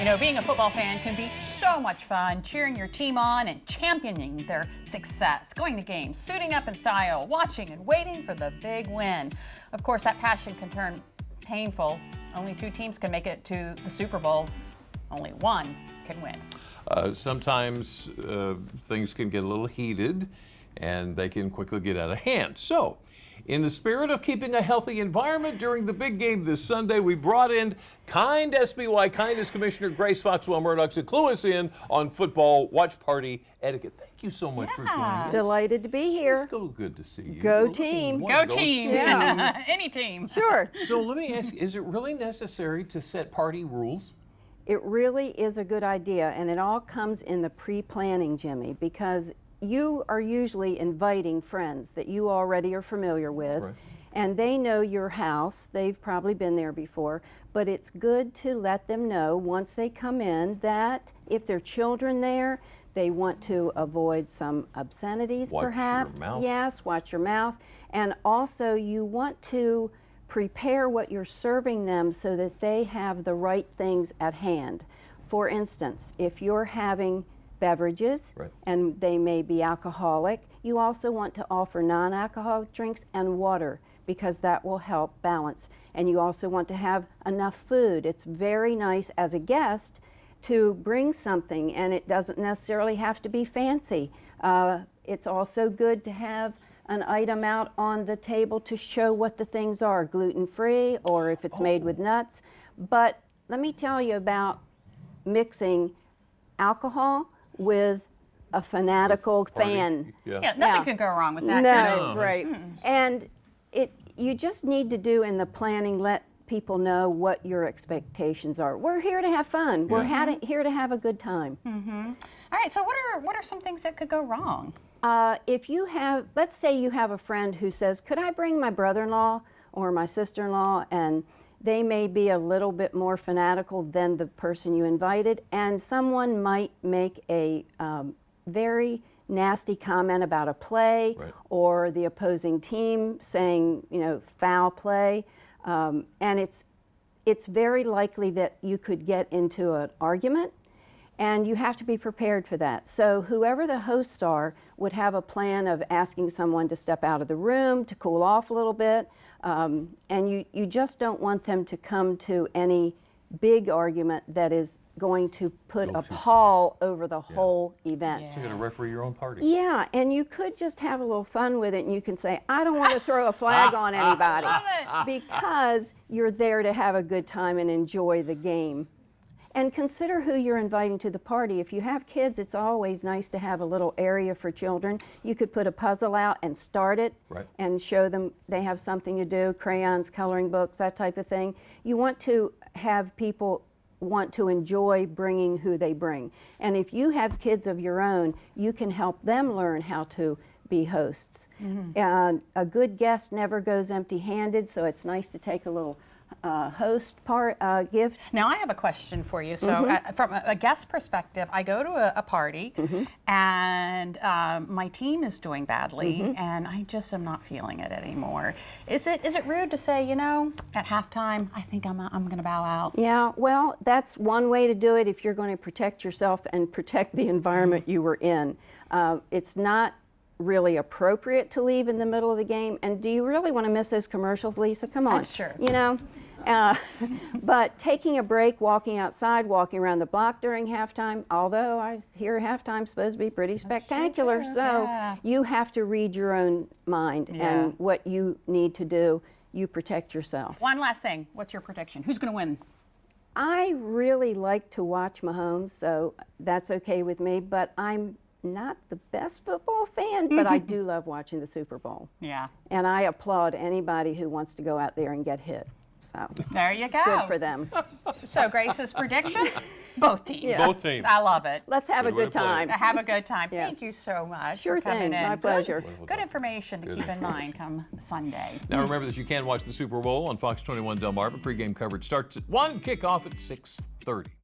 know, being a football fan can be so much fun, cheering your team on and championing their success, going to games, suiting up in style, watching and waiting for the big win. Of course, that passion can turn painful. Only 2 teams can make it to the Super Bowl. Only 1 can win. Sometimes things can get a little heated and they can quickly get out of hand. So, in the spirit of keeping a healthy environment during the big game this Sunday, we brought in kind SBY Kindness Commissioner Grace Foxwell Murdock to clue us in on football watch party etiquette. Thank you so much for joining us. Delighted to be here. It's so good to see you. Go team. Go team. Yeah. Any team. Sure. So let me ask you, is it really necessary to set party rules? It really is a good idea, and it all comes in the pre-planning, Jimmy, because you are usually inviting friends that you already are familiar with, Right. and they know your house. They've probably been there before, but it's good to let them know once they come in that if there are children there, they want to avoid some obscenities, Watch your perhaps. mouth. Yes, watch your mouth. And also you want to prepare what you're serving them so that they have the right things at hand. For instance, if you're having beverages, Right. and they may be alcoholic, you also want to offer non-alcoholic drinks and water because that will help balance. And you also want to have enough food. It's very nice as a guest to bring something, and it doesn't necessarily have to be fancy. It's also good to have an item out on the table to show what the things are, gluten-free or if it's made with nuts. But let me tell you about mixing alcohol with a fanatical fan. Yeah, nothing could go wrong with that. No, right. And you just need to do in the planning, let people know what your expectations are. We're here to have fun. We're here to have a good time. All right, so what are some things that could go wrong? If you have, let's say you have a friend who says, could I bring my brother-in-law or my sister-in-law, and they may be a little bit more fanatical than the person you invited, and someone might make a very nasty comment about a play, Right. or the opposing team saying, you know, foul play, and it's very likely that you could get into an argument, and you have to be prepared for that. So whoever the hosts are would have a plan of asking someone to step out of the room, to cool off a little bit, and you just don't want them to come to any big argument that is going to put a pall over the whole event. So you're going to referee your own party. Yeah, and you could just have a little fun with it, and you can say, I don't want to throw a flag on anybody, because you're there to have a good time and enjoy the game. And consider who you're inviting to the party. If you have kids, it's always nice to have a little area for children. You could put a puzzle out and start it, Right. and show them they have something to do, crayons, coloring books, that type of thing. You want to have people want to enjoy bringing who they bring. And if you have kids of your own, you can help them learn how to be hosts. And a good guest never goes empty-handed, so it's nice to take a little host gift. Now, I have a question for you. So, from a guest perspective, I go to a party, and my team is doing badly, and I just am not feeling it anymore. Is it rude to say, you know, at halftime, I think I'm going to bow out? Yeah, well, that's one way to do it if you're going to protect yourself and protect the environment you were in. It's not really appropriate to leave in the middle of the game. And do you really want to miss those commercials, Lisa? Come on. That's true. You know, but taking a break, walking outside, walking around the block during halftime, although I hear halftime's supposed to be pretty spectacular, true. so Yeah. you have to read your own mind and what you need to do. You protect yourself. One last thing. What's your prediction? Who's going to win? I really like to watch Mahomes, so that's okay with me, but I'm not the best football fan, but I do love watching the Super Bowl. Yeah. And I applaud anybody who wants to go out there and get hit. So There you go. good for them. So, Grace's prediction? Both teams. Yeah. Both teams. I love it. Let's have a Good way good to play it. time. Have a good time. Yes. Thank you so much Sure for coming thing. in. My pleasure. Good information to keep in mind come Sunday. Now remember that you can watch the Super Bowl on Fox 21 Delmarva. Pre-game coverage starts at 1, kickoff at 6:30.